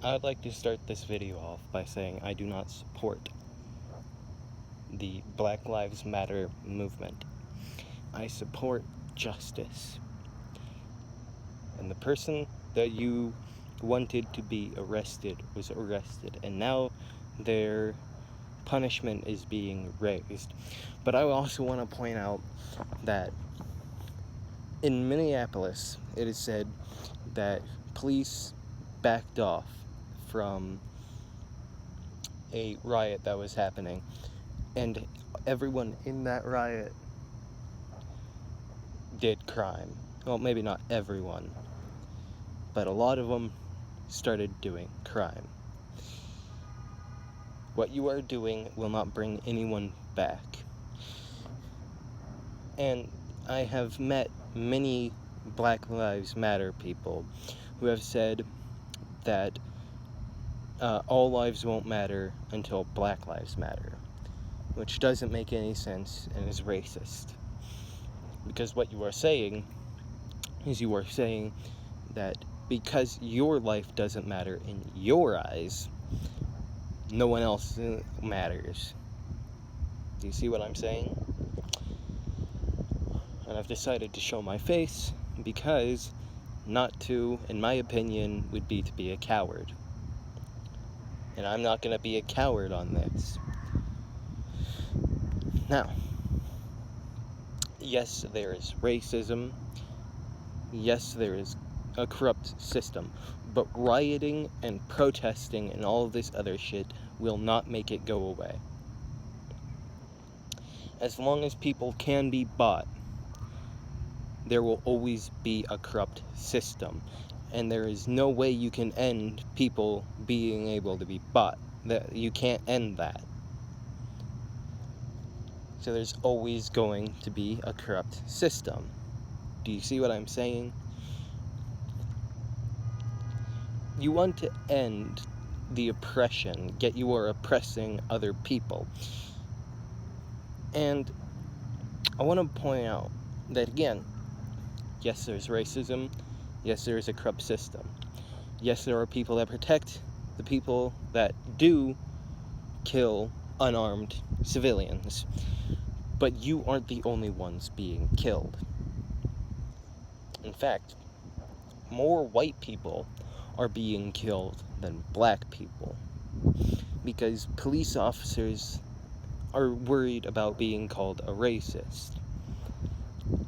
I'd like to start this video off by saying I do not support the Black Lives Matter movement. I support justice. And the person that you wanted to be arrested was arrested, and now their punishment is being raised. But I also want to point out that in Minneapolis, it is said that police backed off from a riot that was happening, and everyone in that riot did crime. Well, maybe not everyone, but a lot of them started doing crime. What you are doing will not bring anyone back. And I have met many Black Lives Matter people who have said that all lives won't matter until Black Lives Matter, which doesn't make any sense and is racist. Because what you are saying is you are saying that because your life doesn't matter in your eyes, no one else matters. Do you see what I'm saying? And I've decided to show my face because not to, in my opinion, would be to be a coward. And I'm not going to be a coward on this. Now, yes, there is racism. Yes, there is a corrupt system. But rioting and protesting and all of this other shit will not make it go away. As long as people can be bought, there will always be a corrupt system. And there is no way you can end people being able to be bought. You can't end that. So there's always going to be a corrupt system. Do you see what I'm saying? You want to end the oppression, yet you are oppressing other people. And I want to point out that, again, yes, there's racism. Yes, there is a corrupt system. Yes, there are people that protect the people that do kill unarmed civilians. But you aren't the only ones being killed. In fact, more white people are being killed than black people. Because police officers are worried about being called a racist.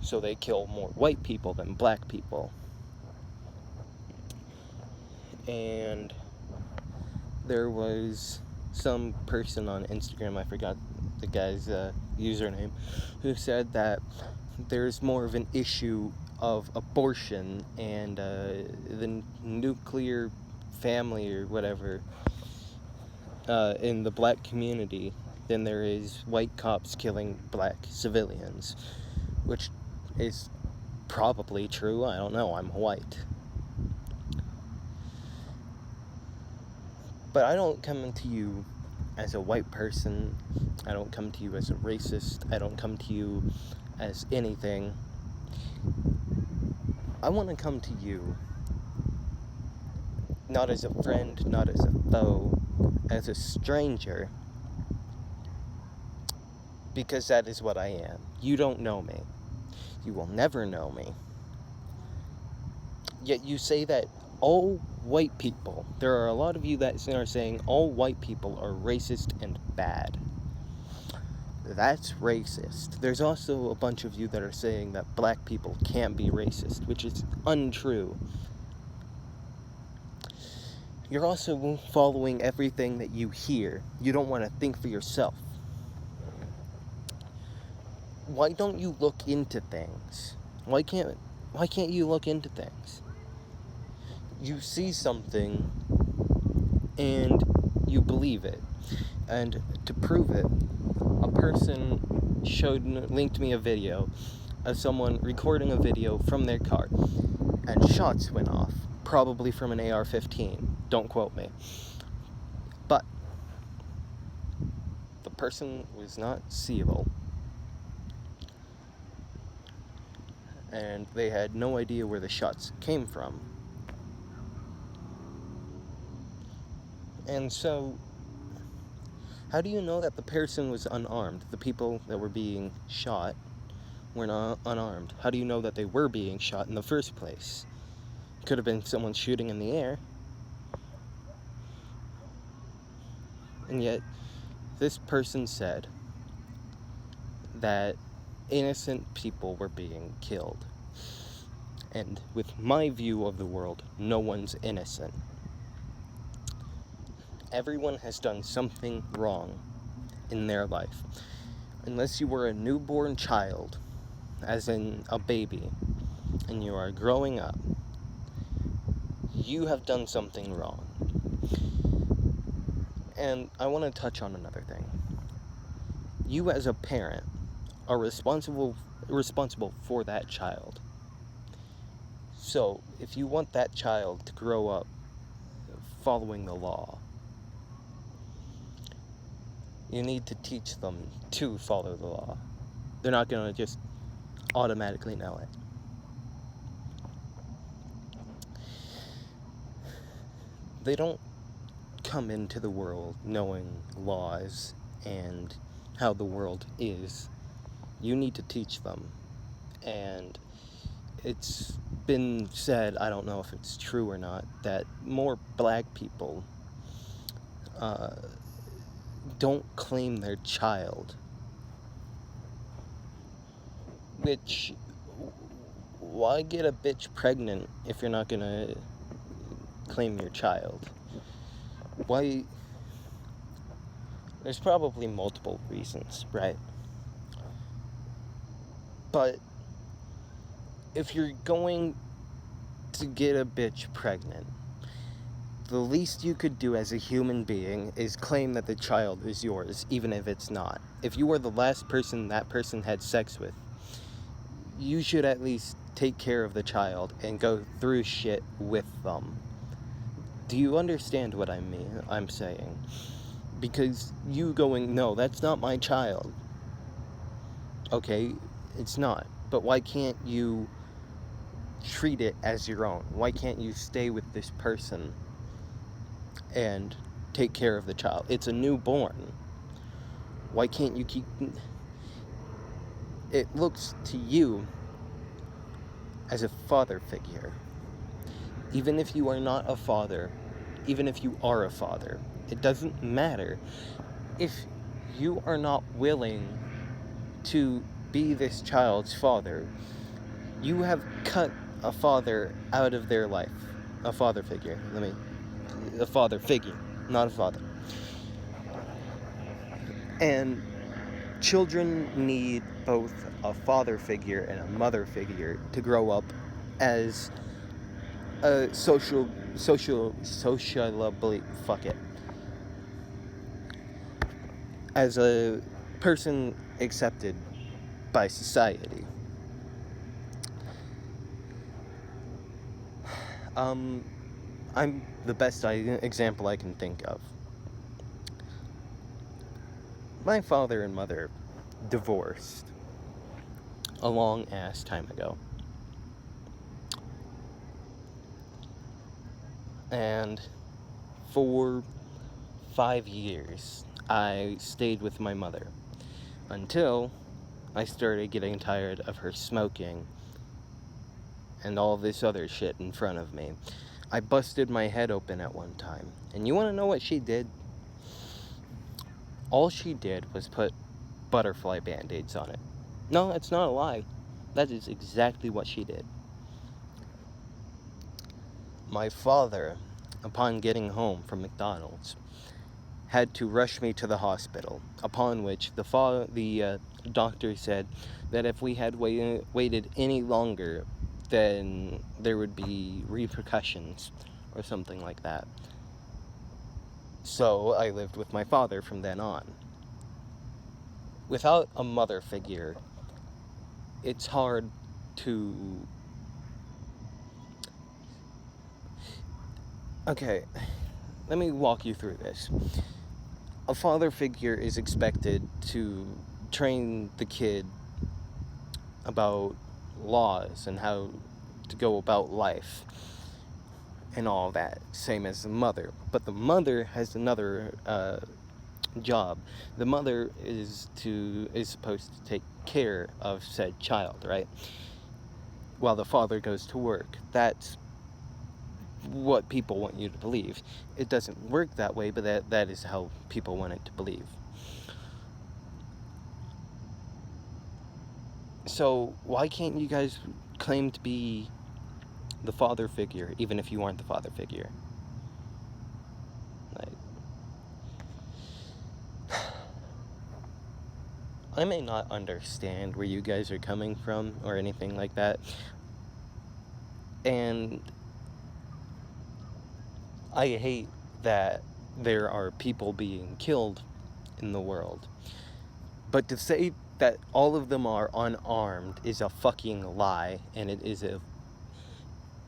So they kill more white people than black people. And there was some person on Instagram, I forgot the guy's username, who said that there's more of an issue of abortion and the nuclear family or whatever in the black community than there is white cops killing black civilians, which is probably true. I don't know, I'm white. But I don't come to you as a white person. I don't come to you as a racist. I don't come to you as anything. I want to come to you not as a friend, not as a foe, as a stranger, because that is what I am. You don't know me. You will never know me. Yet you say that all white people, there are a lot of you that are saying all white people are racist and bad. That's racist. There's also a bunch of you that are saying that black people can't be racist, which is untrue. You're also following everything that you hear. You don't want to think for yourself. Why don't you look into things? Why can't you look into things? You see something and you believe it. And to prove it, a person linked me a video of someone recording a video from their car, and shots went off, probably from an AR-15. Don't quote me. But the person was not seeable, and they had no idea where the shots came from. And so, how do you know that the person was unarmed? The people that were being shot were not unarmed. How do you know that they were being shot in the first place? Could have been someone shooting in the air. And yet, this person said that innocent people were being killed. And with my view of the world, no one's innocent. Everyone has done something wrong in their life. Unless you were a newborn child, as in a baby, and you are growing up, you have done something wrong. And I want to touch on another thing. You as a parent are responsible for that child. So, if you want that child to grow up following the law, you need to teach them to follow the law. They're not going to just automatically know it. They don't come into the world knowing laws and how the world is. You need to teach them. And it's been said, I don't know if it's true or not, that more black people don't claim their child. Which, why get a bitch pregnant if you're not gonna claim your child? Why? There's probably multiple reasons, right? But if you're going to get a bitch pregnant, the least you could do as a human being is claim that the child is yours, even if it's not. If you were the last person that person had sex with, you should at least take care of the child and go through shit with them. Do you understand what I'm saying? Because you going, no, that's not my child. Okay, it's not. But why can't you treat it as your own? Why can't you stay with this person and take care of the child? It's a newborn. Why can't you keep... It looks to you as a father figure. Even if you are not a father, even if you are a father, it doesn't matter. If you are not willing to be this child's father, you have cut a father out of their life. A father figure. A father figure, not a father. And children need both a father figure and a mother figure to grow up as a socialably, as a person accepted by society. I'm the best example I can think of. My father and mother divorced a long ass time ago. And for 5 years, I stayed with my mother until I started getting tired of her smoking and all this other shit in front of me. I busted my head open at one time. And you want to know what she did? All she did was put butterfly band-aids on it. No, it's not a lie. That is exactly what she did. My father, upon getting home from McDonald's, had to rush me to the hospital, upon which the doctor said that if we had waited any longer, then there would be repercussions or something like that. So I lived with my father from then on. Without a mother figure, it's hard to... Okay, let me walk you through this. A father figure is expected to train the kid about laws and how to go about life. and all that, same as the mother. But the mother has another job. The mother is supposed to take care of said child, right? While the father goes to work. That's what people want you to believe. It doesn't work that way, but that is how people want it to believe. So why can't you guys claim to be the father figure, even if you aren't the father figure? Like, I may not understand where you guys are coming from or anything like that, and I hate that there are people being killed in the world. But to say that all of them are unarmed is a fucking lie, and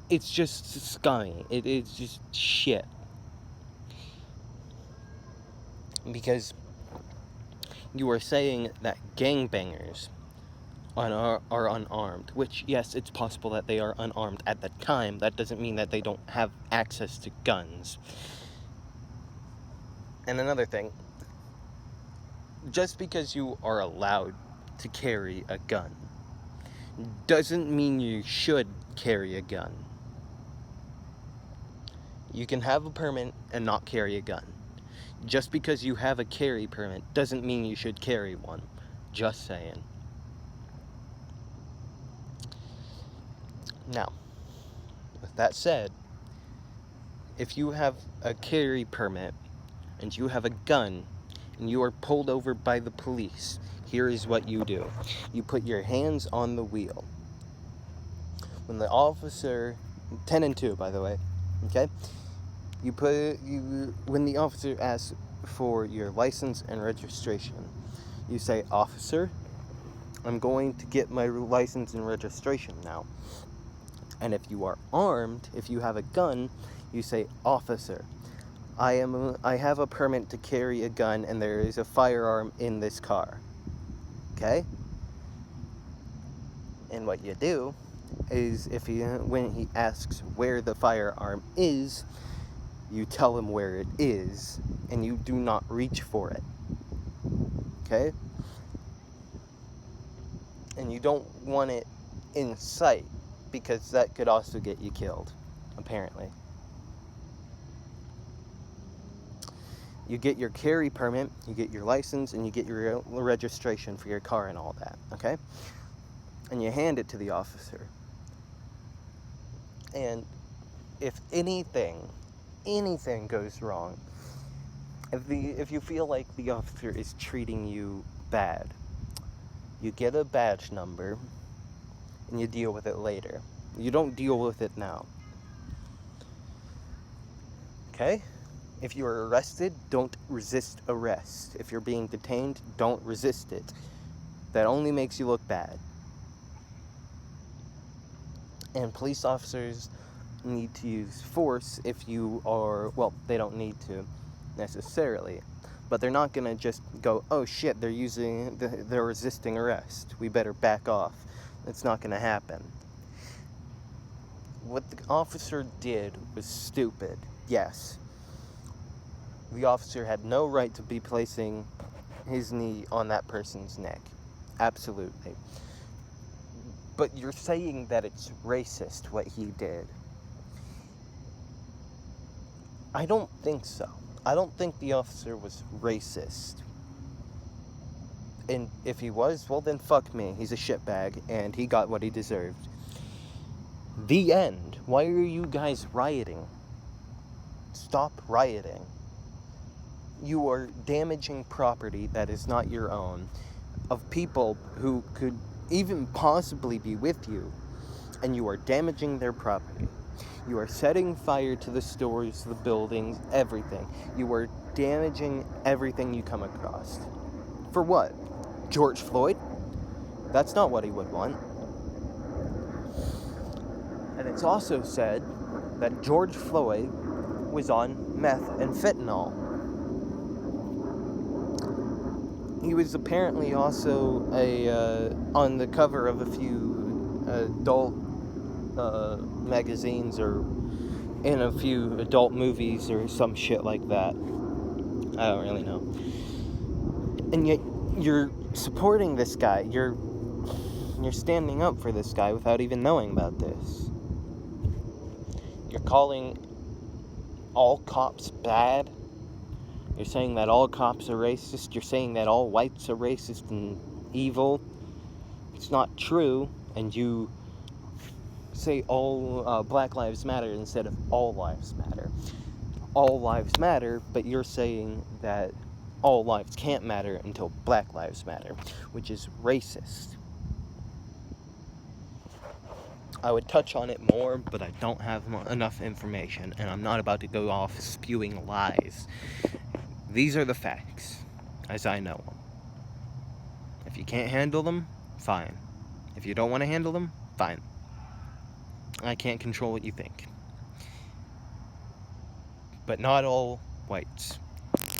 it's just scummy. It is just shit. Because you are saying that gangbangers are unarmed, which, yes, it's possible that they are unarmed at the time. That doesn't mean that they don't have access to guns. And another thing, just because you are allowed to carry a gun doesn't mean you should carry a gun. You can have a permit and not carry a gun. Just because you have a carry permit doesn't mean you should carry one. Just saying. Now, with that said, if you have a carry permit and you have a gun and you are pulled over by the police, here is what you do. You put your hands on the wheel. When the officer, 10 and 2 by the way, okay? When the officer asks for your license and registration, you say, "Officer, I'm going to get my license and registration now." And if you are armed, if you have a gun, you say, "Officer, I have a permit to carry a gun and there is a firearm in this car." Okay? And what you do is when he asks where the firearm is, you tell him where it is and you do not reach for it. Okay? And you don't want it in sight, because that could also get you killed, apparently. You get your carry permit, you get your license, and you get your registration for your car and all that, okay? And you hand it to the officer. And if anything goes wrong, if you feel like the officer is treating you bad, you get a badge number and you deal with it later. You don't deal with it now. Okay? If you are arrested, don't resist arrest. If you're being detained, don't resist it. That only makes you look bad. And police officers need to use force if you are, well, they don't need to necessarily, but they're not gonna just go, "Oh shit, they're resisting arrest, we better back off." It's not gonna happen. What the officer did was stupid, yes. The officer had no right to be placing his knee on that person's neck. Absolutely. But you're saying that it's racist what he did. I don't think so. I don't think the officer was racist. And if he was, well then fuck me. He's a shitbag and he got what he deserved. The end. Why are you guys rioting? Stop rioting. You are damaging property that is not your own, of people who could even possibly be with you, and you are damaging their property. You are setting fire to the stores, the buildings, everything. You are damaging everything you come across. For what? George Floyd? That's not what he would want. And it's also said that George Floyd was on meth and fentanyl. He was apparently also on the cover of a few adult magazines in a few adult movies or some shit like that. I don't really know. And yet you're supporting this guy. You're standing up for this guy without even knowing about this. You're calling all cops bad. You're saying that all cops are racist. You're saying that all whites are racist and evil. It's not true. And you say all Black Lives Matter instead of all lives matter. All lives matter, but you're saying that all lives can't matter until Black Lives Matter, which is racist. I would touch on it more, but I don't have enough information, and I'm not about to go off spewing lies. These are the facts, as I know them. If you can't handle them, fine. If you don't want to handle them, fine. I can't control what you think. But not all whites